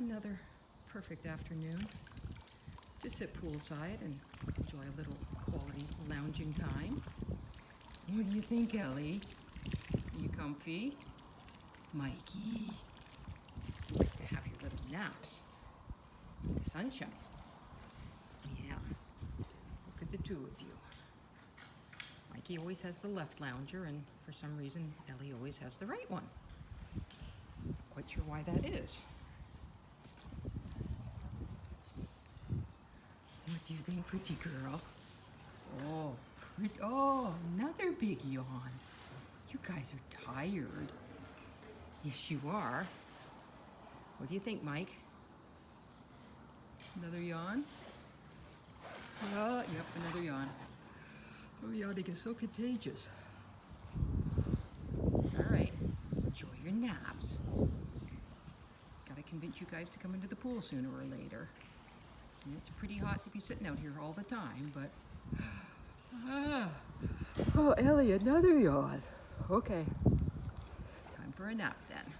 another perfect afternoon to sit poolside and enjoy a little quality lounging time. What do you think, Ellie? Are you comfy? Mikey, you like to have your little naps in the sunshine. Yeah, look at the two of you. Mikey always has the left lounger, and for some reason, Ellie always has the right one. Not quite sure why that is. What do you think, pretty girl? Oh, another big yawn. You guys are tired. Yes, you are. What do you think, Mike? Another yawn? Yep, another yawn. Oh, yawning is so contagious. All right, enjoy your naps. Gotta convince you guys to come into the pool sooner or later. And it's pretty hot to be sitting out here all the time, but... Oh, Ellie, another yawn. Okay, time for a nap then.